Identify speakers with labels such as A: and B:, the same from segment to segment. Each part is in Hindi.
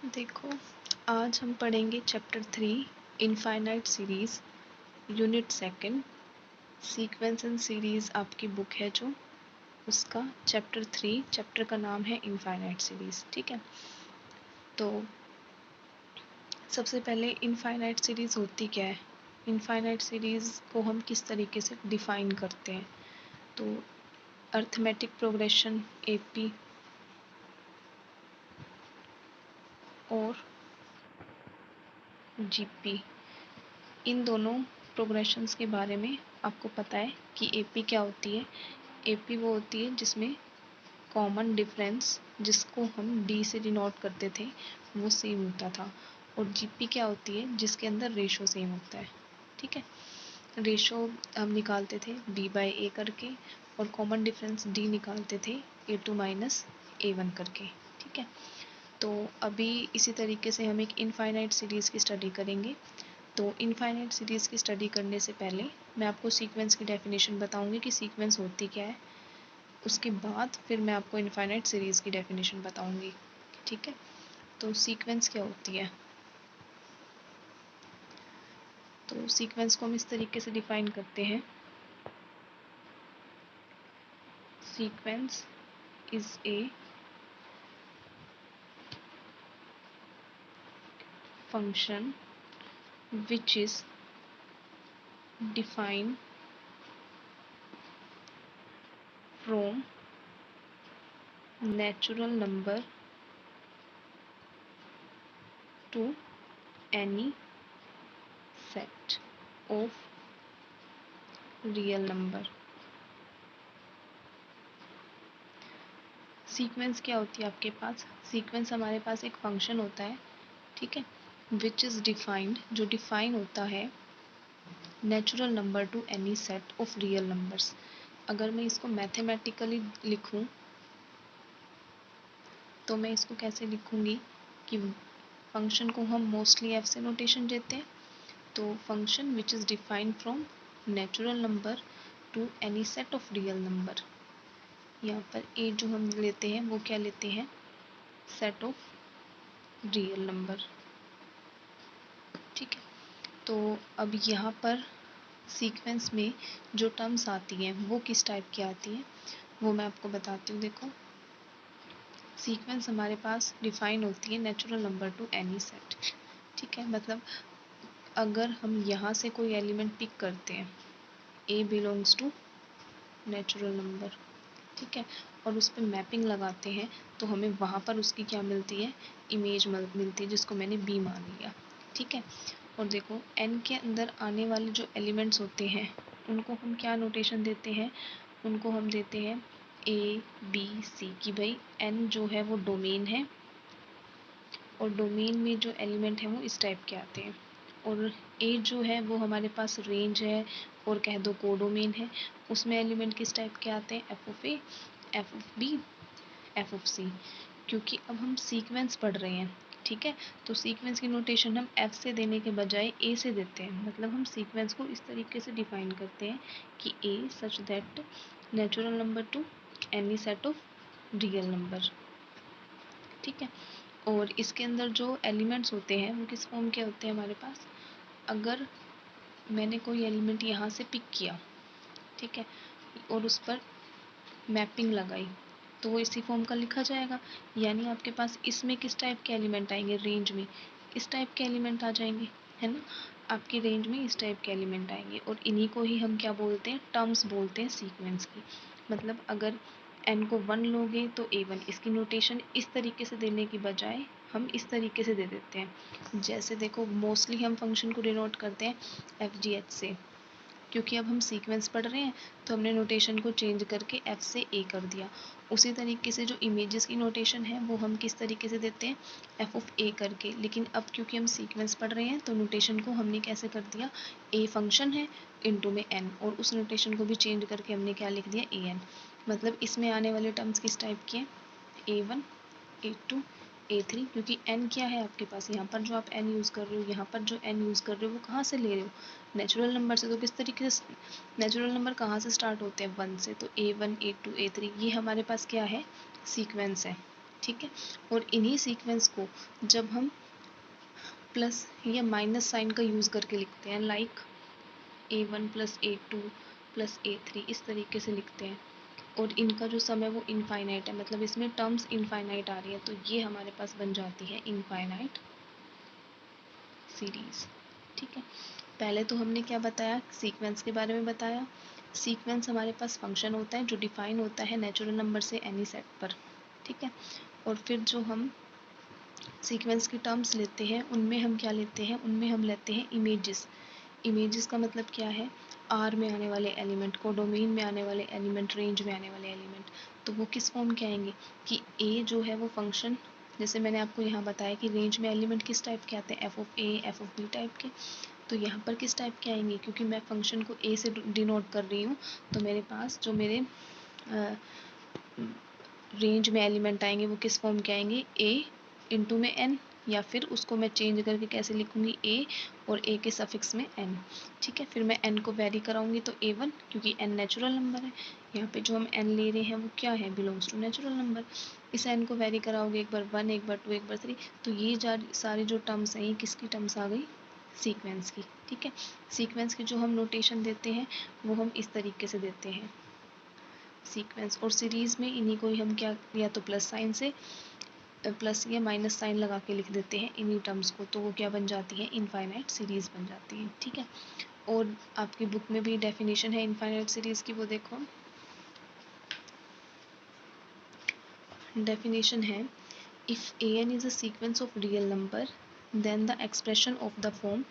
A: देखो, आज हम पढ़ेंगे chapter 3 infinite series unit second. Sequence and series आपकी बुक है जो, उसका चैप्टर 3, चैप्टर का नाम है इनफाइनाइट सीरीज। ठीक है, तो सबसे पहले इनफाइनाइट सीरीज होती क्या है, इनफाइनाइट सीरीज को हम किस तरीके से डिफाइन करते हैं। तो अर्थमेटिक प्रोग्रेशन एपी और जीपी, इन दोनों प्रोग्रेशंस के बारे में आपको पता है कि एपी क्या होती है। एपी वो होती है जिसमें कॉमन डिफरेंस, जिसको हम डी से डिनोट करते थे, वो सेम होता था। और जीपी क्या होती है, जिसके अंदर रेशो सेम होता है। ठीक है, रेशो हम निकालते थे b/a करके, और कॉमन डिफरेंस डी निकालते थे a2 माइनस a1 करके। ठीक है, तो अभी इसी तरीके से हम एक इनफाइनाइट सीरीज़ की स्टडी करेंगे। तो इनफाइनाइट सीरीज़ की स्टडी करने से पहले मैं आपको सीक्वेंस की डेफिनेशन बताऊंगी कि सीक्वेंस होती क्या है। उसके बाद फिर मैं आपको इनफाइनाइट सीरीज़ की डेफिनेशन बताऊंगी। ठीक है, तो सीक्वेंस क्या होती है। तो सीक्वेंस को हम इस तरीके से डिफाइन करते हैं, sequence is a function which is defined from natural number to any set of real number। Sequence क्या होती है आपके पास, सीक्वेंस हमारे पास एक फंक्शन होता है। ठीक है, विच इज़ डिफाइंड, जो डिफाइन होता है natural number to any set of real numbers. अगर मैं इसको मैथमेटिकली लिखूं तो मैं इसको कैसे लिखूंगी कि फंक्शन को हम मोस्टली एफ से नोटेशन देते हैं। तो function which is defined from natural number to any set of real number. यहाँ पर ए जो हम लेते हैं वो क्या लेते हैं, सेट ऑफ रियल नंबर। ठीक है, तो अब यहाँ पर सीक्वेंस में जो टर्म्स आती हैं वो किस टाइप की आती हैं वो मैं आपको बताती हूँ। देखो, सीक्वेंस हमारे पास डिफाइन होती है natural number to any set. ठीक है, मतलब अगर हम यहाँ से कोई एलिमेंट पिक करते हैं, ए बिलोंग्स टू नेचुरल नंबर, ठीक है, और उस पर मैपिंग लगाते हैं तो हमें वहाँ पर उसकी क्या मिलती है, इमेज मिलती है, जिसको मैंने बी मान लिया। ठीक है, और देखो एन के अंदर आने वाले जो एलिमेंट्स होते हैं उनको हम क्या नोटेशन देते हैं, उनको हम देते हैं ए बी सी, कि भाई एन जो है वो डोमेन है, और डोमेन में जो एलिमेंट है वो इस टाइप के आते हैं। और ए जो है वो हमारे पास रेंज है, और कह दो कोडोमेन है, उसमें एलिमेंट किस टाइप के आते हैं, F of A, F of B, F of C. क्योंकि अब हम सीक्वेंस पढ़ रहे हैं, ठीक है, तो सीक्वेंस की नोटेशन हम एफ से देने के बजाय ए से देते हैं। मतलब हम सीक्वेंस को इस तरीके से डिफाइन करते हैं कि a such that natural number to any set of real number. ठीक है, और इसके अंदर जो एलिमेंट्स होते हैं वो किस फॉर्म के होते हैं हमारे पास। अगर मैंने कोई एलिमेंट यहाँ से पिक किया, ठीक है, और उस पर मैपिंग लगाई, तो वो इसी फॉर्म का लिखा जाएगा। यानी आपके पास इसमें किस टाइप के एलिमेंट आएंगे, रेंज में इस टाइप के एलिमेंट आ जाएंगे, है ना, आपकी रेंज में इस टाइप के एलिमेंट आएंगे। और इन्हीं को ही हम क्या बोलते हैं, टर्म्स बोलते हैं सीक्वेंस की। मतलब अगर एन को 1 लोगे तो A1, इसकी नोटेशन इस तरीके से देने की बजाय हम इस तरीके से दे देते हैं। जैसे देखो, मोस्टली हम फंक्शन को डिनोट करते हैं FGH से, क्योंकि अब हम सीक्वेंस पढ़ रहे हैं तो हमने नोटेशन को चेंज करके एफ से ए कर दिया। उसी तरीके से जो इमेजेस की नोटेशन है वो हम किस तरीके से देते हैं, एफ ऑफ ए करके। लेकिन अब क्योंकि हम सीक्वेंस पढ़ रहे हैं तो नोटेशन को हमने कैसे कर दिया, ए फंक्शन है इनटू में एन, और उस नोटेशन को भी चेंज करके हमने क्या लिख दिया, ए एन। मतलब इसमें आने वाले टर्म्स किस टाइप के हैं, A1, A2, A3, क्योंकि n क्या है आपके पास, यहाँ पर जो आप n यूज़ कर रहे हो, यहाँ पर जो n यूज़ कर रहे हो वो कहाँ से ले रहे हो, नेचुरल नंबर से। तो किस तरीके से नेचुरल नंबर कहाँ से स्टार्ट होते हैं, 1 से, तो A1, A2, A3 ये हमारे पास क्या है, सीक्वेंस है। ठीक है। और इन्हीं सीक्वेंस को जब हम प्लस या माइनस साइन का यूज़ करके लिखते हैं, like A1 plus A2 plus A3, इस तरीके से लिखते हैं, और इनका जो सम है वो इनफाइनाइट है, मतलब इसमें टर्म्स इनफाइनाइट आ रही है, तो ये हमारे पास बन जाती है इनफाइनाइट सीरीज। ठीक है। पहले तो हमने क्या बताया, सीक्वेंस के बारे में बताया। सीक्वेंस हमारे पास फंक्शन होता है जो डिफाइन होता है नेचुरल नंबर से एनी सेट पर। ठीक है। और फिर जो हम सीक्वेंस की टर्म्स लेते हैं उनमें हम क्या लेते हैं, उनमें हम लेते हैं इमेजेस। इमेजेस का मतलब क्या है, आर में आने वाले एलिमेंट, कोडोमेन में आने वाले एलिमेंट, रेंज में आने वाले एलिमेंट। तो वो किस फॉर्म के आएंगे कि ए जो है वो फंक्शन, जैसे मैंने आपको यहाँ बताया कि रेंज में एलिमेंट किस टाइप के आते हैं, F of A, F of B type के। तो यहाँ पर किस टाइप के आएंगे, क्योंकि मैं फंक्शन को ए से डिनोट कर रही हूँ, तो मेरे पास जो मेरे रेंज में एलिमेंट आएंगे वो किस फॉर्म के आएंगे, ए इंटू में एन, या फिर उसको मैं चेंज करके कैसे लिखूंगी, ए और ए के सफिक्स में एन। ठीक है। फिर मैं एन को वेरी कराऊंगी तो A1, क्योंकि एन नेचुरल नंबर है, यहाँ पे जो हम एन ले रहे हैं वो क्या है, बिलोंग्स टू नेचुरल नंबर। इस एन को वेरी कराओगे, एक बार 1, एक बार 2, एक बार 3, तो ये सारी जो टर्म्स हैं ये किसकी टर्म्स आ गई, सीक्वेंस की। ठीक है। सीक्वेंस की जो हम नोटेशन देते हैं वो हम इस तरीके से देते हैं सीक्वेंस, और सीरीज में इन्हीं को ही हम क्या, या तो प्लस साइन से प्लस या माइनस साइन लगा के लिख देते हैं इन्हीं टर्म्स को, तो वो क्या बन जाती है, इनफाइनाइट सीरीज बन जाती है। ठीक है। और आपकी बुक में भी डेफिनेशन है इनफाइनाइट सीरीज की, वो देखो डेफिनेशन है, if an is a sequence of real number then the expression of the form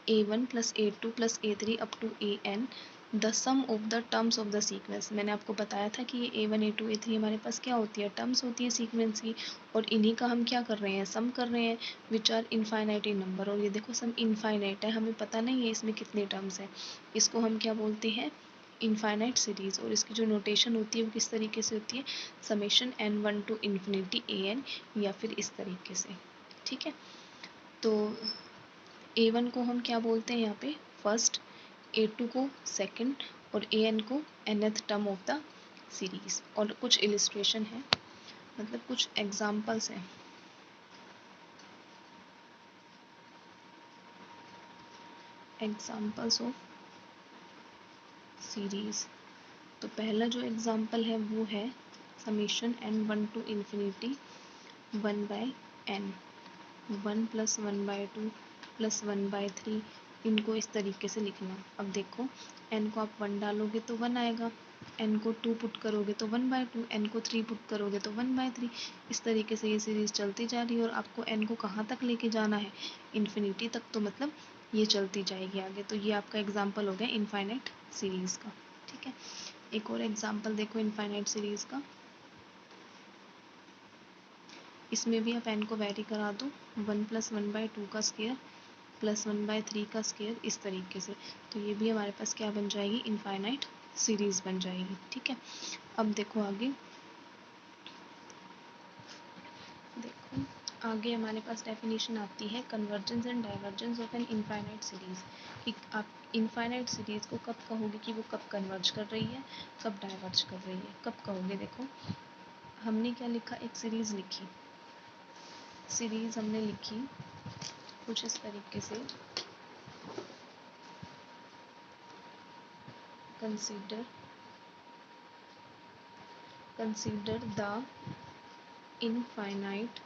A: a1 plus a2 plus a3 up to an the sum of the terms of the sequence। मैंने आपको बताया था कि ये a1 a2 a3 हमारे पास क्या होती है, टर्म्स होती है सीक्वेंस की, और इन्हीं का हम क्या कर रहे हैं, सम कर रहे हैं, which are infinite in number. और ये देखो सम इनफाइनाइट है, हमें पता नहीं है इसमें कितने टर्म्स हैं, इसको हम क्या बोलते हैं, इनफाइनाइट सीरीज। और इसकी जो नोटेशन होती है वो किस तरीके से होती है, summation n1 to infinity an, या फिर इस तरीके से। ठीक है। तो a1 को हम क्या बोलते हैं यहाँ पे फर्स्ट, a2 को सेकंड, और an को nth term of the series. और कुछ इलिस्ट्रेशन है, मतलब कुछ एग्जाम्पल्स हैं। Examples of series. तो पहला जो एग्जाम्पल है वो है summation n1 to infinity 1/n, 1 plus 1/2 plus 1/3, इनको इस तरीके से लिखना। अब देखो n को आप 1 डालोगे तो 1 आएगा, n को 2 पुट करोगे तो 1/2, n को 3 पुट करोगे तो 1/3। इस तरीके से ये सीरीज चलती जा रही है, और आपको n को कहाँ तक लेके जाना है, इन्फिनिटी तक, तो मतलब ये चलती जाएगी आगे। तो ये आपका एग्जाम्पल हो गया इनफाइनाइट सीरीज का। ठीक है। एक और एग्जाम्पल देखो इनफाइनाइट सीरीज का, इसमें भी आप n को वेरी करा दो, 1 प्लस 1/2 का स्क्वायर प्लस 1/3 का स्क्वायर, इस तरीके से, तो ये भी हमारे पास क्या बन जाएगी, इनफाइनाइट सीरीज बन जाएगी। ठीक है। अब देखो आगे, देखो आगे हमारे पास डेफिनेशन आती है convergence and divergence of an infinite series, कि आप इनफाइनाइट सीरीज को कब कहोगे कि वो कब कन्वर्ज कर रही है, कब डाइवर्ज कर रही है, कब कहोगे। देखो हमने क्या लिखा, एक सीरीज लिखी, सीरीज हमने लिखी कुछ इस तरीके से, consider the infinite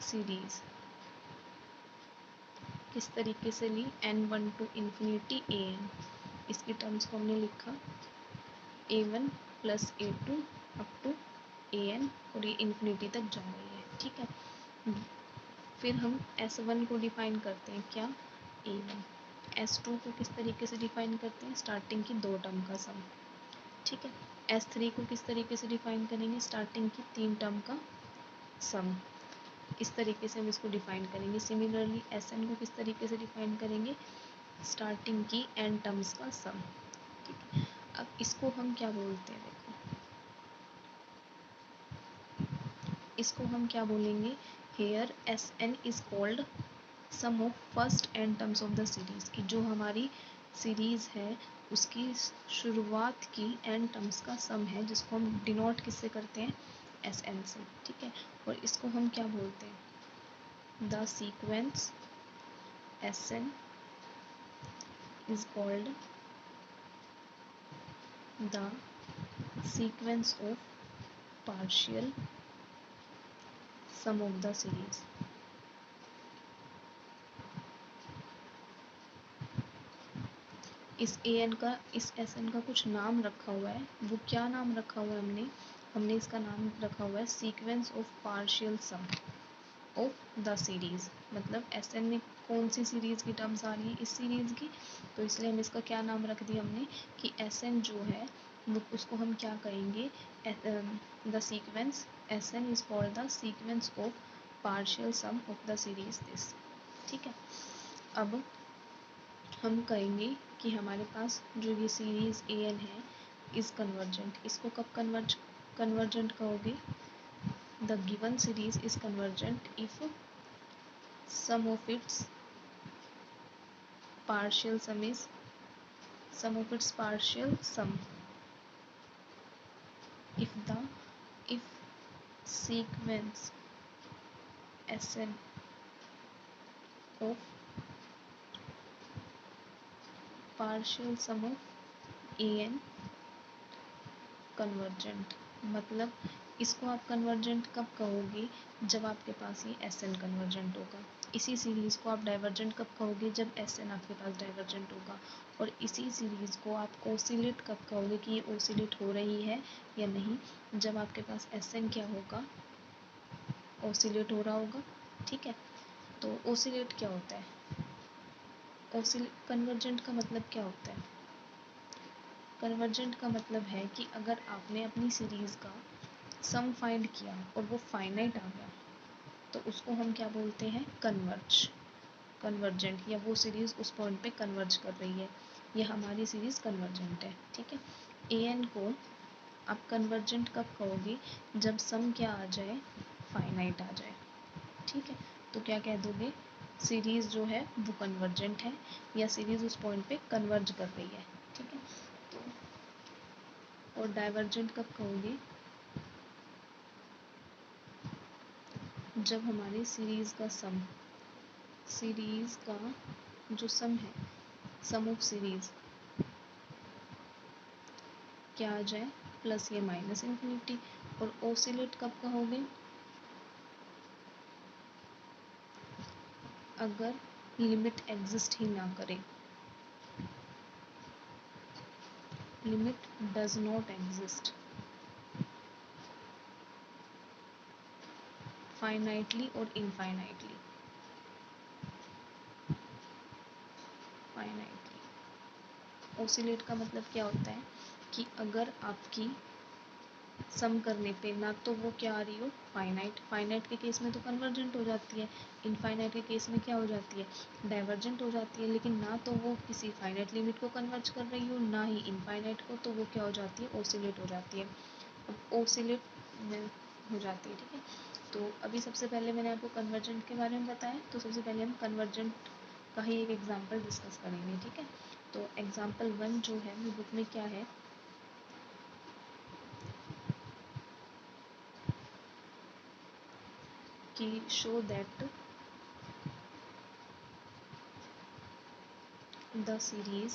A: series। किस तरीके से ली, n1 टू इन्फिनिटी an, इसकी टर्म्स को हमने लिखा a1 plus a2 up to an, और ये इन्फिनिटी तक जा रही है। ठीक है। फिर हम s1 को डिफाइन करते हैं क्या, a1, s2 को किस तरीके से डिफाइन करते हैं, स्टार्टिंग की 2 टर्म का सम। ठीक है। S3 को किस तरीके से डिफाइन करेंगे, स्टार्टिंग की 3 टर्म का सम। इस तरीके से हम इसको डिफाइन करेंगे। सिमिलरली Sn को किस तरीके से डिफाइन करेंगे, स्टार्टिंग की n टर्म्स का सम। ठीक है। अब इसको हम क्या बोलते हैं, देखो इसको हम क्या बोलेंगे, here Sn is called sum of first n terms of the series, की जो हमारी सीरीज है उसकी शुरुआत की n टर्म्स का सम है, जिसको हम डिनोट किससे करते हैं, एस एन से, ठीक है। और इसको हम क्या बोलते हैं, the sequence S N is called the sequence of partial sum of the series. इस ए एन का, इस एस एन का कुछ नाम रखा हुआ है, वो क्या नाम रखा हुआ है हमने, हमने इसका नाम रखा हुआ है sequence of partial sum of the series. मतलब एस एन में कौन सी सीरीज की टर्म्स आ रही है, इस सीरीज की, तो इसलिए हम इसका क्या नाम रख दिया हमने कि एस एन जो है वो, उसको हम क्या कहेंगे, the sequence S N is called the sequence of partial sum of the series this, ठीक है। अब हम कहेंगे कि हमारे पास जो ये सीरीज ए एन है इज कन्वर्जेंट। इसको कब कन्वर्जेंट कहोगे, the given series is convergent if sum of its partial sum is sum of its partial sum if sequence Sn of partial sum of an convergent. मतलब इसको आप कन्वर्जेंट कब कहोगे, जब आपके पास ये एस एन कन्वर्जेंट होगा। इसी सीरीज को आप डाइवर्जेंट कब कहोगे, जब एस एन आपके पास डाइवर्जेंट होगा। और इसी सीरीज को आप ओसिलेट कब कहोगे कि ये ओसिलेट हो रही है या नहीं, जब आपके पास एस एन क्या होगा, ओसिलेट हो रहा होगा, ठीक है। तो ओसिलेट क्या होता है, कन्वर्जेंट का मतलब क्या होता है, कन्वर्जेंट का मतलब है कि अगर आपने अपनी सीरीज का सम फाइंड किया और वो फाइनाइट आ गया, तो उसको हम क्या बोलते हैं, कन्वर्जेंट, या वो सीरीज उस पॉइंट पे कन्वर्ज कर रही है, या हमारी सीरीज कन्वर्जेंट है, ठीक है। ए एन को आप कन्वर्जेंट कब कहोगे, जब सम क्या आ जाए, फाइनाइट आ जाए, ठीक है। तो क्या कह दोगे, सीरीज जो है वो कन्वर्जेंट है, या सीरीज उस पॉइंट पे कन्वर्ज कर रही है, ठीक है। तो और डाइवर्जेंट कब कहोगे, जब हमारी सीरीज का जो सम है, सम ऑफ सीरीज क्या आ जाए, प्लस या माइनस इन्फिनिटी। और ओसिलेट कब कहोगे, अगर लिमिट एग्जिस्ट ही ना करे, limit does not exist finitely और इनफाइनाइटली, फाइनाइटली। ओसिलेट का मतलब क्या होता है कि अगर आपकी सम करने पे ना तो वो क्या आ रही हो, फाइनाइट के केस में तो कन्वर्जेंट हो जाती है, इनफाइनाइट के केस में क्या हो जाती है, डाइवर्जेंट हो जाती है। लेकिन ना तो वो किसी फाइनाइट लिमिट को कन्वर्ज कर रही हो, ना ही इनफाइनाइट को, तो वो क्या हो जाती है, ओसिलेट हो जाती है। अब ओसिलेट हो जाती है, ठीक है। तो अभी सबसे पहले मैंने आपको कन्वर्जेंट के बारे में बताया, तो सबसे पहले हम कन्वर्जेंट का ही एक एग्जाम्पल डिस्कस करेंगे, ठीक है। तो एग्जाम्पल 1 जो है वो बुक में क्या है, कि show that the series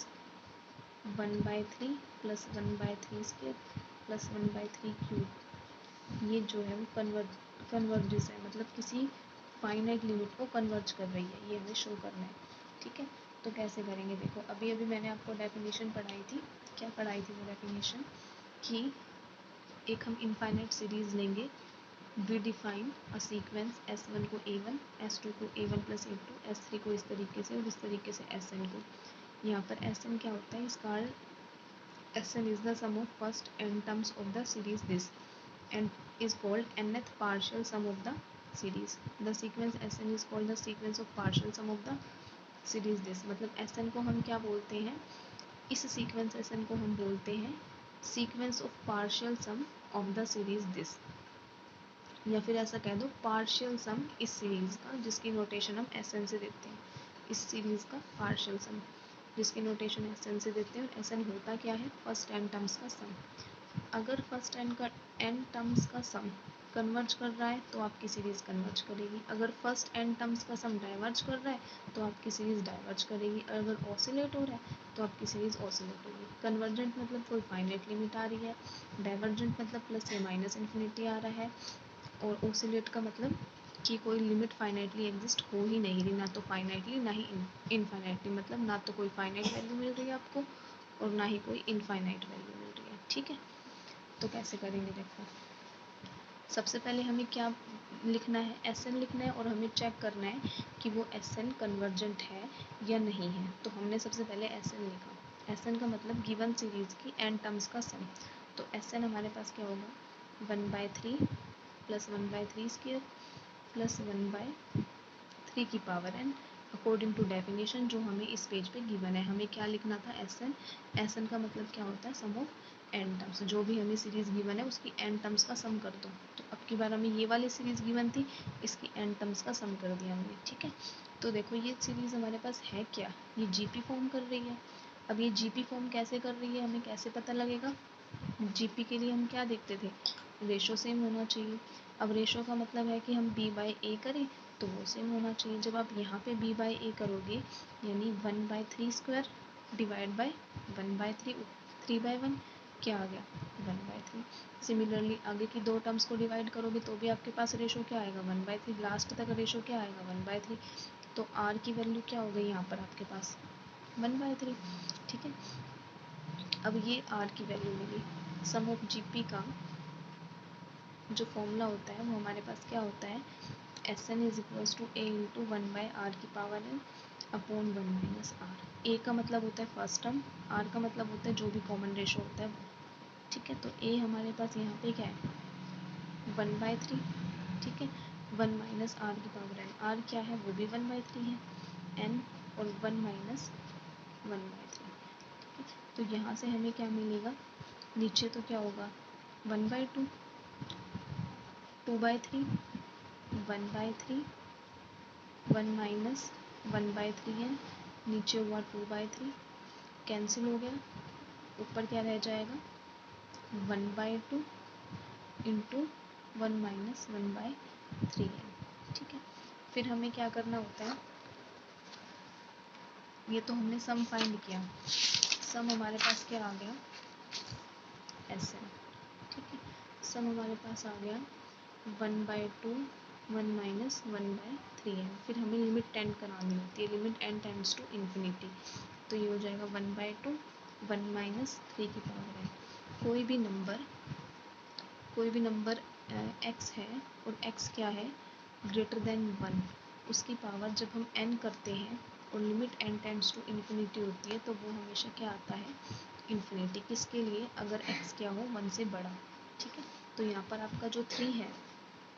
A: 1/3 plus 1/3 square plus 1/3 cube, ये जो है वो कन्वर्जेस है, मतलब किसी फाइनाइट लिमिट को कन्वर्ज कर रही है, ये हमें शो करना है, ठीक है। तो कैसे करेंगे, देखो अभी मैंने आपको डेफिनेशन पढ़ाई थी, क्या पढ़ाई थी वो डेफिनेशन, कि एक हम इनफाइनाइट सीरीज लेंगे, we define a sequence S1 को A1, S2 को A1 plus A2, S3 को इस तरीके से और इस तरीके से Sn को। यहाँ पर Sn क्या होता है, इसका Sn is the sum of first n terms of the series this and is called nth partial sum of the series. The sequence Sn is called the sequence of partial sum of the series this. मतलब Sn को हम क्या बोलते हैं, इस सीक्वेंस Sn को हम बोलते हैं sequence of partial sum of the series this, या फिर ऐसा कह दो पार्शियल सम इस सीरीज का, जिसकी नोटेशन हम एस एन से देते हैं, इस सीरीज का पार्शियल सम जिसकी नोटेशन एस एन से देते हैं। और एस एन होता क्या है, फर्स्ट एन टर्म्स का सम। अगर फर्स्ट एन टर्म्स का सम कन्वर्ज कर रहा है तो आपकी सीरीज कन्वर्ज करेगी, अगर फर्स्ट एन टर्म्स का सम डाइवर्ज कर रहा है तो आपकी सीरीज डाइवर्ज करेगी, अगर ऑसिलेट हो रहा है तो आपकी सीरीज ऑसिलेट होगी। कन्वर्जेंट मतलब कोई फाइनाइट लिमिट आ रही है, डाइवर्जेंट मतलब प्लस या माइनस इन्फिनिटी आ रहा है, और ऑसिलेट का मतलब कि कोई लिमिट फाइनाइटली एग्जिस्ट हो ही नहीं रही, ना तो फाइनाइटली ना ही इनफाइनाइटली, मतलब ना तो कोई फाइनाइट वैल्यू मिल रही है आपको और ना ही कोई इनफाइनाइट वैल्यू मिल रही है। ठीक है, तो कैसे करेंगे देखो, सबसे पहले हमें क्या लिखना है, एस एन लिखना है और हमें चेक करना है कि वो एस एन कन्वर्जेंट है या नहीं है। तो हमने सबसे पहले एस एन लिखा, एस एन का मतलब गिवन सीरीज की एन टर्म्स का सम। तो एस एन हमारे पास क्या होगा, 1/3 प्लस 1/3 स्क्वायर प्लस 1/3 की power N according to definition जो हमें इस पेज पे गिवन है। हमें क्या लिखना था, एस एन, एस एन का मतलब क्या होता है, सम ऑफ एन टर्म्स, जो भी हमें सीरीज गिवन है उसकी एन टर्म्स का सम कर दो। तो अब की बार हमें ये वाली सीरीज गिवन थी, इसकी एन टर्म्स का सम कर दिया हमने। ठीक है, तो देखो ये सीरीज हमारे पास है क्या, ये जीपी फॉर्म कर रही है। अब ये जीपी फॉर्म कैसे कर रही है हमें कैसे पता लगेगा, जीपी के लिए हम क्या देखते थे, रेशो सेम होना चाहिए। अब रेशो का मतलब है कि हम b बाई ए करें तो वो सेम होना चाहिए। जब आप यहाँ पे b बाई ए करोगे यानी 1/3 स्क्वायर डिवाइड बाई 1/3, 3/1 क्या आ गया 1/3। सिमिलरली आगे की दो टर्म्स को डिवाइड करोगे तो भी आपके पास रेशो क्या आएगा 1/3, लास्ट तक रेशो क्या आएगा 1/3। तो r की वैल्यू क्या हो गई यहाँ पर आपके पास 1/3। ठीक है, अब ये r की वैल्यू मिली। सम ऑफ जीपी का जो फॉर्मूला होता है वो हमारे पास क्या होता है, S N is equals to A into 1/r की power N upon 1 minus R. A का मतलब होता है फर्स्ट टर्म, आर का मतलब होता है जो भी कॉमन रेशो होता है वो। ठीक है, तो ए हमारे पास यहाँ पे क्या है 1/3। ठीक है, 1 माइनस आर की पावर एन, आर क्या है वो भी 1/3 है, एन और 1 माइनस 1/3। ठीक है, तो यहाँ से हमें क्या मिलेगा, नीचे तो क्या होगा 1/2, 2/3, 1/3, 1 माइनस 1/3 है, नीचे हुआ 2/3, कैंसिल हो गया, ऊपर क्या रह जाएगा 1/2 इंटू 1 माइनस 1/3 है। ठीक है, फिर हमें क्या करना होता है, ये तो हमने सम फाइंड किया, सम हमारे पास क्या आ गया एस एन। ठीक है, सम हमारे पास आ गया 1/2 1 माइनस 1/3 है। फिर हमें लिमिट टेंड करानी होती है, limit N tends to infinity, तो ये हो जाएगा 1/2 1 माइनस 3 की पावर है। कोई भी नंबर x है और x क्या है ग्रेटर देन 1, उसकी पावर जब हम n करते हैं और limit n tends to infinity होती है तो वो हमेशा क्या आता है इन्फिनिटी। किसके लिए, अगर x क्या हो 1 से बड़ा। ठीक है, तो यहाँ पर आपका जो 3 है,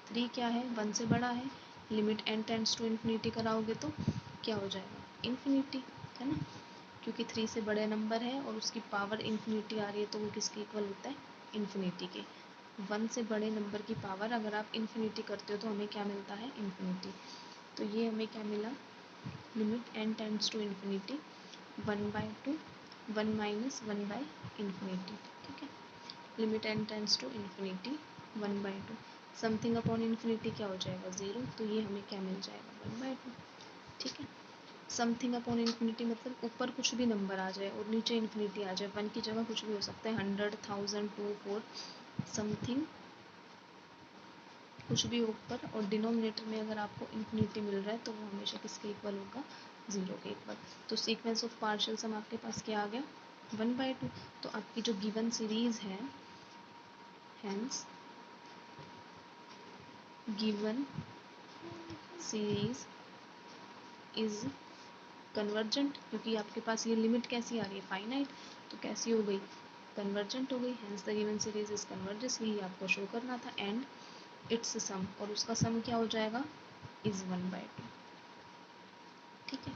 A: 3 क्या है 1 से बड़ा है, limit n tends to infinity कराओगे तो क्या हो जाएगा इन्फिनिटी, है ना, क्योंकि 3 से बड़े नंबर है और उसकी पावर इन्फिनिटी आ रही है तो वो किसके इक्वल होता है इन्फिनिटी के। 1 से बड़े नंबर की पावर अगर आप इन्फिनिटी करते हो तो हमें क्या मिलता है इन्फिनिटी। तो ये हमें क्या मिला, limit n tends to infinity 1/2 1 minus 1/इन्फिनिटी। ठीक है, limit n tends to infinity 1/2, something upon infinity क्या हो जाएगा 0, तो ये हमें क्या मिल जाएगा 1/2। ठीक है, समथिंग अपॉन इन्फिनिटी मतलब ऊपर कुछ भी नंबर आ जाए और नीचे इन्फिनिटी आ जाए, 1 की जगह कुछ भी हो सकता है, 100 1000 2 4 समथिंग कुछ भी ऊपर, और डिनोमिनेटर में अगर आपको इन्फिनिटी मिल रहा है तो वो हमेशा किसके इक्वल होगा 0 के इक्वल। तो सीक्वेंस ऑफ पार्शियल सम आपके पास क्या आ गया 1/2। तो आपकी जो गिवन सीरीज है, hence given series is convergent, क्योंकि आपके पास ये लिमिट कैसी आ रही है फाइनाइट, तो कैसी हो गई कन्वर्जेंट हो गई, hence the given series is convergence, यही आपको शो करना था। एंड इट्स सम, और उसका सम क्या हो जाएगा इज 1/2। ठीक है,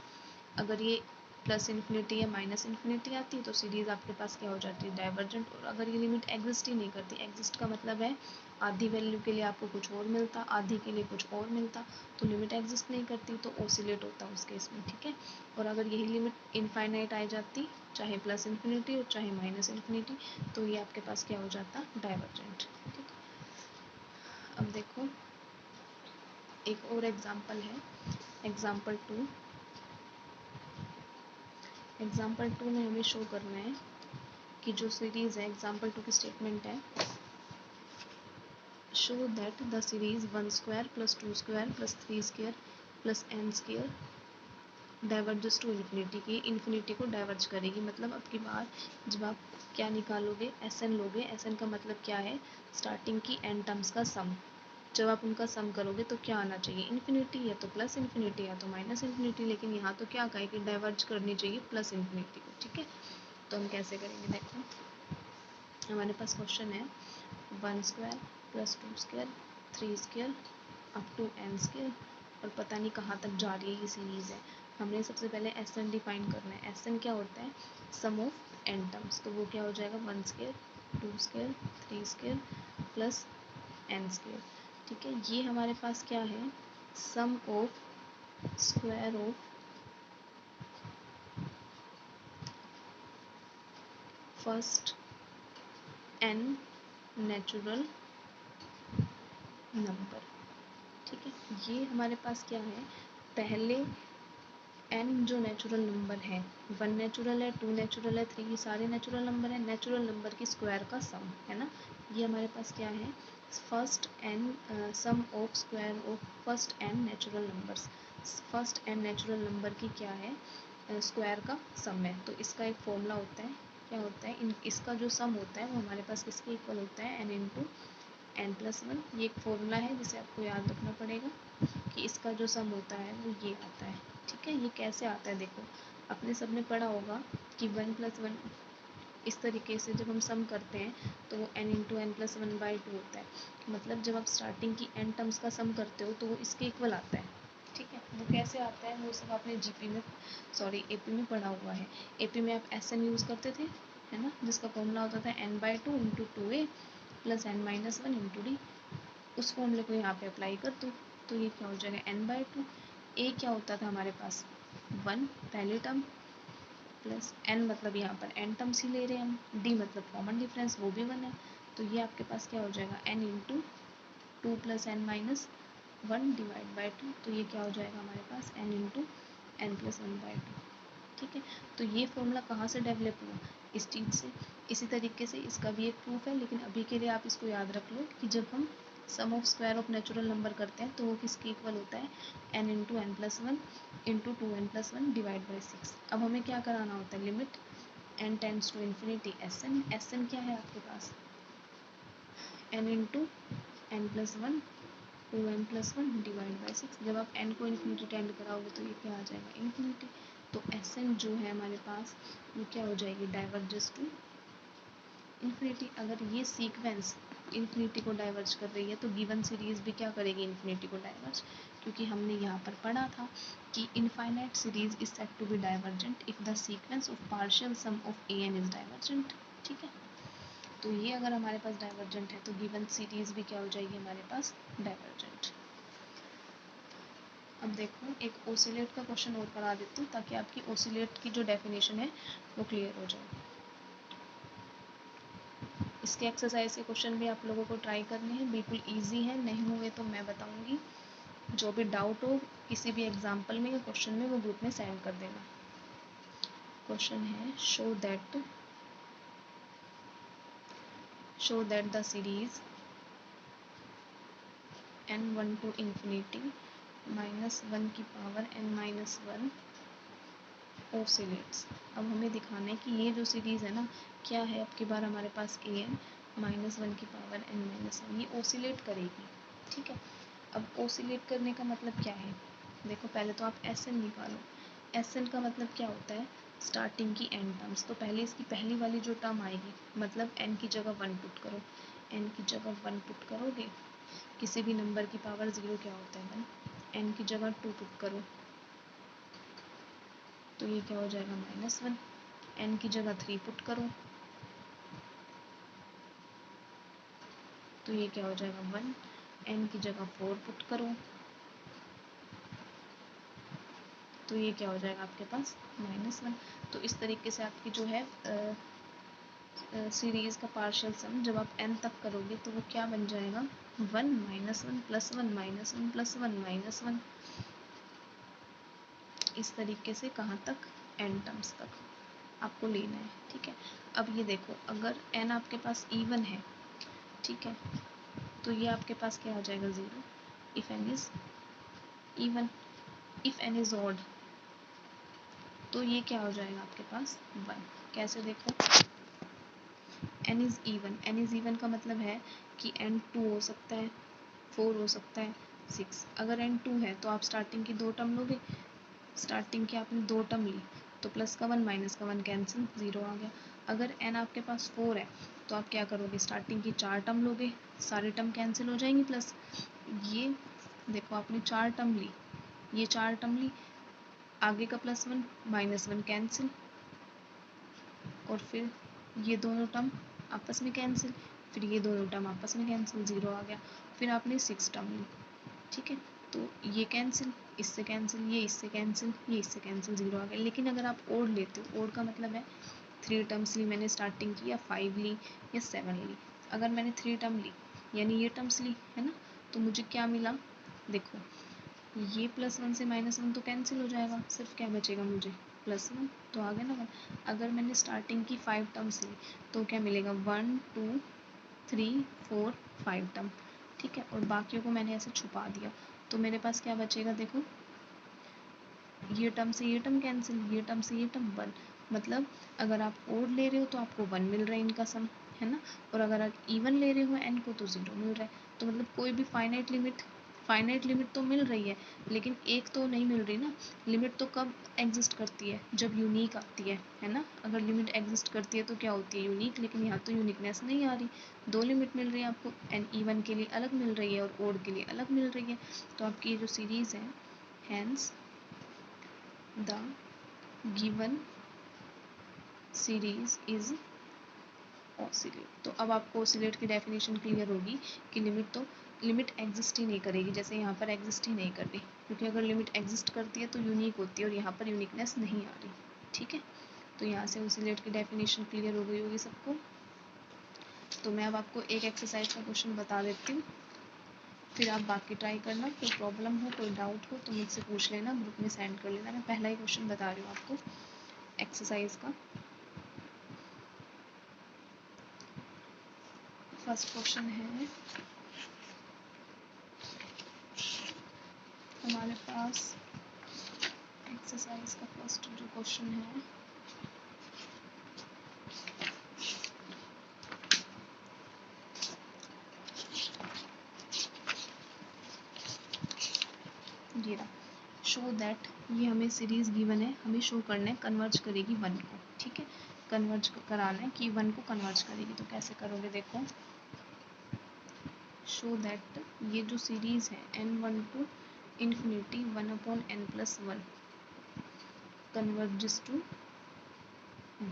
A: अगर ये प्लस इन्फिनिटी या माइनस इन्फिनिटी आती है तो सीरीज आपके पास क्या हो जाती है डाइवर्जेंट, और अगर ये लिमिट एग्जिस्ट ही नहीं करती, एग्जिस्ट का मतलब है आधी वैल्यू के लिए आपको कुछ और मिलता, आधी के लिए कुछ और मिलता, तो लिमिट एग्जिस्ट नहीं करती तो ऑसिलेट होता उस केस में। ठीक है, और अगर यही लिमिट इनफाइनाइट आ जाती, चाहे प्लस इन्फिनिटी और चाहे माइनस इन्फिनिटी, तो ये आपके पास क्या हो जाता डाइवर्जेंट। ठीक है, अब देखो एक और एग्जाम्पल है, एग्जाम्पल 2। एग्जाम्पल 2 में हमें शो करना है कि जो सीरीज़ है, एग्जाम्पल 2 की स्टेटमेंट है, show that the series 1 square plus 2 square plus 3 square plus n square diverges to infinity, की इन्फिनिटी को डाइवर्ज करेगी। मतलब अब की बार जब आप क्या निकालोगे, Sn लोगे, Sn का मतलब क्या है, स्टार्टिंग की n टर्म्स का सम। जब आप उनका सम करोगे तो क्या आना चाहिए, इन्फिनिटी, या तो प्लस इन्फिनिटी या तो माइनस इन्फिनिटी। लेकिन यहाँ तो क्या कहे कि डाइवर्ज करनी चाहिए प्लस इन्फिनिटी को। ठीक है, तो हम कैसे करेंगे, देखो हमारे पास क्वेश्चन है 1 square plus 2 square 3 square up to n square, और पता नहीं कहाँ तक जा रही है ये सीरीज़ है। हमने सबसे पहले Sn डिफाइन करना है। Sn क्या होता है, सम ऑफ n टर्म्स। तो वो क्या हो जाएगा, 1 square 2 square 3 square plus n square. ठीक है, ये हमारे पास क्या है, sum of square of first n natural number. ठीक है, ये हमारे पास क्या है, पहले n जो नेचुरल नंबर है, 1 नेचुरल है, 2 नेचुरल है, 3, ये सारे नेचुरल नंबर है, नेचुरल नंबर की स्क्वायर का सम है ना। ये हमारे पास क्या है, first n sum of square of first n natural numbers. First n natural number की क्या है, स्क्वायर का सम है। तो इसका एक फॉर्मूला होता है, क्या होता है, इसका जो सम होता है वो हमारे पास किसके इक्वल होता है, n इंटू n प्लस 1। ये एक फॉर्मूला है जिसे आपको याद रखना पड़ेगा कि इसका जो सम होता है वो ये आता है। ठीक है, ये कैसे आता है, देखो अपने सब ने पढ़ा होगा कि 1 प्लस 1 इस तरीके से जब हम सम करते हैं तो वो n इंटू n प्लस 1/2 होता है। मतलब जब आप स्टार्टिंग की n टर्म्स का सम करते हो तो वो इसके इक्वल आता है। ठीक है, वो कैसे आता है, वो सब आपने जीपी में एपी में पढ़ा हुआ है। एपी में आप Sn यूज़ करते थे, है ना, जिसका फॉर्मूला होता था n/2 into 2a plus n minus 1 into D. उस फॉर्मूले को यहाँ पे अप्लाई कर दो तो ये क्या हो जाएगा, n/2। a क्या होता था हमारे पास 1 पहली टर्म, प्लस n मतलब यहाँ पर n टर्म्स ही ले रहे हैं हम, d मतलब कॉमन डिफरेंस वो भी 1 है। तो ये आपके पास क्या हो जाएगा, n into 2 plus n minus 1 divide by 2। तो ये क्या हो जाएगा हमारे पास n इंटू n प्लस 1/2। ठीक है, तो ये फॉर्मूला कहाँ से डेवलप हुआ, इस चीज़ से। इसी तरीके से इसका भी एक प्रूफ है, लेकिन अभी के लिए आप इसको याद रख लो कि जब हम sum of square of natural number करते हैं तो वो किसके इक्वल होता है, n into n plus 1 into 2n plus 1 divide by 6। अब हमें क्या कराना होता है, limit n tends to infinity Sn क्या है आपके पास, n into n plus 1 2n plus 1 divide by 6। जब आप n को इन्फिनिटी टेंड कराओगे तो ये क्या आ जाएगा, इन्फिनिटी। तो Sn जो है हमारे पास वो क्या हो जाएगी, डाइवर्जेस टू इन्फिनिटी। अगर ये सीक्वेंस इन्फिनिटी को डाइवर्ज कर रही है तो गिवन सीरीज भी क्या करेगी, इन्फिनिटी को डाइवर्ज। क्योंकि हमने यहाँ पर पढ़ा था कि infinite series is said to be divergent if the sequence of partial sum of an is divergent. ठीक है, तो ये अगर हमारे पास डाइवर्जेंट है तो गिवन सीरीज भी क्या हो जाएगी हमारे पास, डाइवर्जेंट। अब देखो एक ओसिलेट का क्वेश्चन और करा देती हूँ ताकि आपकी ओसिलेट की जो डेफिनेशन है वो क्लियर हो जाए। इसके एक्सरसाइज के क्वेश्चन भी आप लोगों को ट्राई करने हैं, बिल्कुल इजी है, नहीं हुए तो मैं बताऊंगी। जो भी डाउट हो किसी भी एग्जाम्पल में या क्वेश्चन में वो ग्रुप में सेंड कर देना। क्वेश्चन है show that the series n1 to infinity -1 की पावर n-1 ओसिलेट्स। अब हमें दिखाना है कि ये जो सीरीज़ है ना, क्या है, अब की बार हमारे पास an -1 की पावर n-1 ये ओसिलेट करेगी। ठीक है, अब ओसिलेट करने का मतलब क्या है, देखो पहले तो आप Sn निकालो। Sn का मतलब क्या होता है, स्टार्टिंग की n टर्म्स। तो पहले इसकी पहली वाली जो टर्म आएगी, मतलब n की जगह 1 पुट करो, n की जगह 1 पुट करोगे, किसी भी नंबर की पावर 0 क्या होता है 1, n की जगह 2 पुट करो तो ये क्या हो जाएगा -1, n की जगह 3 पुट करो तो ये क्या हो जाएगा 1, n की जगह 4 पुट करो तो ये क्या हो जाएगा आपके पास -1। तो इस तरीके से आपकी जो है सीरीज का पार्शियल सम जब आप n तक करोगे तो वो क्या बन जाएगा, 1 minus 1 plus 1 minus 1 plus 1 minus 1, इस तरीके से कहाँ तक, n टर्म्स तक आपको लेना है। ठीक है, अब ये देखो अगर n आपके पास इवन है, ठीक है, तो ये आपके पास क्या आ जाएगा, 0 if n is even. If n is odd तो ये क्या हो जाएगा आपके पास 1। कैसे, देखो n is even, n is even का मतलब है कि n 2 हो सकता है, 4 हो सकता है, 6। अगर n 2 है तो आप स्टार्टिंग की 2 टर्म लोगे, स्टार्टिंग की आपने 2 टर्म ली तो प्लस का 1 माइनस का 1 कैंसिल, 0 आ गया। अगर n आपके पास 4 है तो आप क्या करोगे, स्टार्टिंग की 4 टर्म लोगे, सारे टर्म कैंसिल हो जाएंगी, प्लस ये देखो आपने 4 टर्म ली, ये 4 टर्म ली, आगे का प्लस 1 माइनस 1 कैंसिल, और फिर ये दोनों टर्म आपस में कैंसिल, फिर ये दोनों टर्म आपस में कैंसिल, 0 आ गया। फिर आपने 6 टर्म ली, ठीक है, तो ये कैंसिल, इससे कैंसिल, ये इससे कैंसिल, ये इससे कैंसिल, 0 आ गया। लेकिन अगर आप ओड लेते हो, ओड का मतलब है 3 टर्म्स ली मैंने स्टार्टिंग की, या 5 ली या 7 ली। अगर मैंने 3 टर्म ली यानी ये टर्म्स ली है ना, तो मुझे क्या मिला, देखो ये प्लस 1 से माइनस 1 तो कैंसिल हो जाएगा, सिर्फ क्या बचेगा मुझे, प्लस 1, तो आ गया ना 1। अगर मैंने स्टार्टिंग की 5 टर्म्स ली तो क्या मिलेगा, 1 2 3 4 5 टर्म, ठीक है, और बाकियों को मैंने ऐसे छुपा दिया, तो मेरे पास क्या बचेगा, देखो ये टर्म से ये टर्म कैंसिल, ये टर्म से ये टर्म 1। मतलब अगर आप ओड ले रहे हो तो आपको 1 मिल रहा है इनका सम, है ना, और अगर आप इवन ले रहे हो n को तो 0 मिल रहा है। तो मतलब कोई भी फाइनाइट लिमिट तो मिल रही है, लेकिन एक तो नहीं मिल रही ना। लिमिट तो कब एग्जिस्ट करती है, जब यूनिक आती है ना। अगर लिमिट एग्जिस्ट करती है तो क्या होती है, यूनिक, लेकिन यहाँ तो यूनिकनेस नहीं आ रही। 2 लिमिट मिल रही है आपको, एन इवन के लिए अलग मिल रही है और ओड के लिए अलग मिल रही है। तो आपकी ये जो सीरीज़ है, hence the given series is oscillate। तो अब आपको oscillate की डेफिनेशन क्लियर होगी कि लिमिट एग्जिस्ट ही नहीं करेगी, जैसे यहाँ पर एग्जिस्ट ही नहीं कर रही, क्योंकि अगर लिमिट एग्जिस्ट करती है तो यूनिक होती है और यहाँ पर यूनिकनेस नहीं आ रही। ठीक है, तो यहाँ से oscillate की डेफिनेशन क्लियर हो गई होगी सबको। तो मैं अब आपको एक एक्सरसाइज का क्वेश्चन बता देती हूँ, फिर आप बाकी ट्राई करना। कोई प्रॉब्लम हो, कोई डाउट हो तो मुझसे पूछ लेना, ग्रुप में सेंड कर लेना। मैं पहला ही क्वेश्चन बता रही हूँ आपको एक्सरसाइज का। फर्स्ट क्वेश्चन है हमारे पास, एक्सरसाइज का फर्स्ट जो क्वेश्चन है, ये रहा, शो दैट, ये हमें सीरीज गिवन है, हमें शो करना है कन्वर्ज करेगी 1 को। ठीक है, कन्वर्ज कराना है कि 1 को कन्वर्ज करेगी। तो कैसे करोगे, देखो शो दैट ये जो सीरीज है n1 to infinity 1/n+1 converges to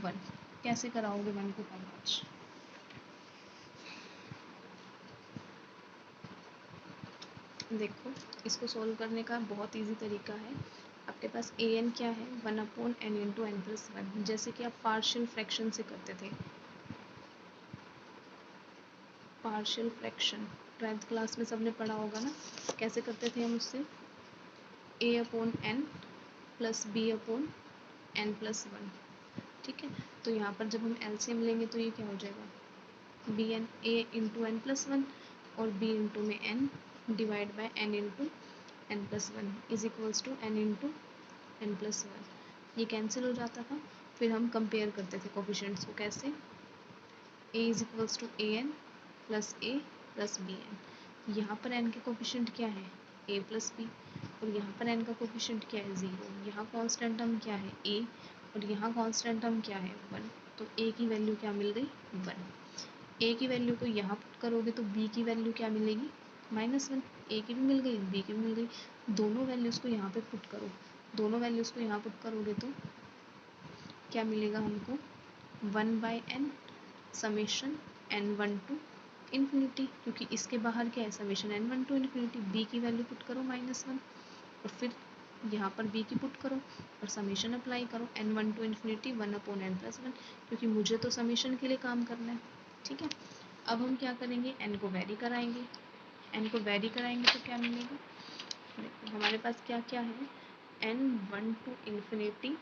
A: 1। कैसे कराओगे 1 को कन्वर्ज, देखो इसको सॉल्व करने का बहुत इजी तरीका है। आपके पास an क्या है, 1/n×n+1, जैसे कि आप पार्शियल फ्रैक्शन से करते थे। पार्शियल फ्रैक्शन 12th क्लास में सबने पढ़ा होगा ना, कैसे करते थे हम उससे, a/n प्लस b/n+1। ठीक है, तो यहाँ पर जब हम एलसीएम लेंगे तो ये क्या हो जाएगा, bn a×n+1 और b इंटू में n divide by n×n+1 is equals to n×n+1। ये कैंसिल हो जाता था। फिर हम कंपेयर करते थे कोफिशिएंट्स को, कैसे, a is equals to an plus a plus bn। यहाँ पर n के कोफिशिएंट क्या है, a प्लस b, और यहाँ पर n का कोफिशिएंट क्या है, 0। यहाँ कांस्टेंट टर्म क्या है, a, और यहाँ कांस्टेंट टर्म क्या है, 1। तो a की वैल्यू क्या मिल गई, 1। a की वैल्यू को यहाँ पुट करोगे तो b की वैल्यू क्या मिलेगी, -1। a की भी मिल गई, b की भी मिल गई। दोनों वैल्यूज़ को यहाँ पे पुट करो, दोनों वैल्यूज़ को यहाँ पुट करोगे तो क्या मिलेगा हमको, 1/n summation n1 to infinity, क्योंकि इसके बाहर क्या है, summation n1 to infinity. b की वैल्यू पुट करो -1 और फिर यहाँ पर b की पुट करो और समीशन अप्लाई करो n1 टू इन्फिनिटी 1/n+1, क्योंकि मुझे तो समीशन के लिए काम करना है। ठीक है, अब हम क्या करेंगे, n को वेरी कराएंगे। n को वेरी कराएंगे तो क्या मिलेगा, देखो हमारे पास क्या क्या है, n1 to infinity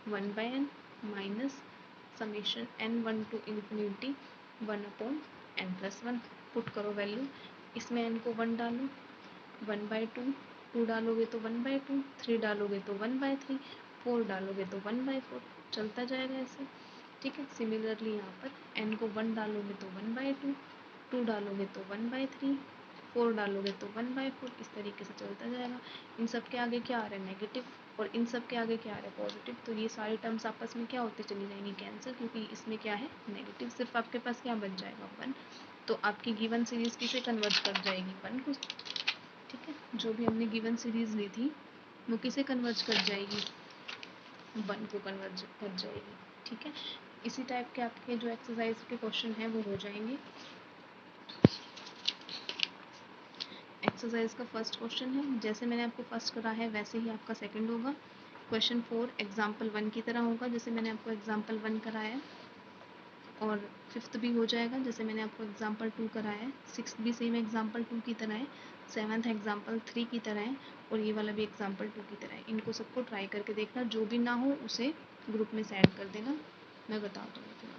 A: 1/n minus summation n1 to infinity 1/n+1। Put करो वैल्यू, इसमें n को 1 डालो, 1/2, 2 डालोगे तो 1/2, 3 डालोगे तो 1/3, 4 डालोगे तो 1/4, चलता जाएगा ऐसे। ठीक है, सिमिलरली यहाँ पर n को 1 डालोगे तो 1/2, 2 डालोगे तो 1/3, 4 डालोगे तो 1/4, इस तरीके से चलता जाएगा। इन सब के आगे क्या आ रहा है, नेगेटिव, और इन सब के आगे क्या आ रहा है, पॉजिटिव। तो ये सारी टर्म्स आपस में क्या होती चली जाएंगी, कैंसिल, क्योंकि इसमें क्या है, नेगेटिव। सिर्फ आपके पास क्या बच जाएगा, 1। तो आपकी गिवन सीरीज किसे कन्वर्ट कर जाएगी, 1 को। ठीक है, जो भी हमने गिवन सीरीज ली थी वो किसे कन्वर्ट कर जाएगी, 1 को कन्वर्ट कर जाएगी। ठीक है, इसी टाइप के आपके जो एक्सरसाइज के क्वेश्चन हैं वो हो जाएंगे। एक्सरसाइज का फर्स्ट क्वेश्चन है, जैसे मैंने आपको फर्स्ट करा है वैसे ही आपका सेकंड होगा। क्वेश्चन 4 एग्जाम्पल 1 की तरह होगा, जैसे मैंने आपको एग्जाम्पल 1 कराया है, और फिफ्थ भी हो जाएगा जैसे मैंने आपको एग्जाम्पल 2 कराया है। सिक्स्थ भी सेम एग्जाम्पल 2 की तरह है, सेवन्थ एग्जाम्पल 3 की तरह है, और ये वाला भी एग्जाम्पल 2 की तरह है। इनको सबको ट्राई करके देखना, जो भी ना हो उसे ग्रुप में सेंड कर देना, मैं बता दूँगी फिर।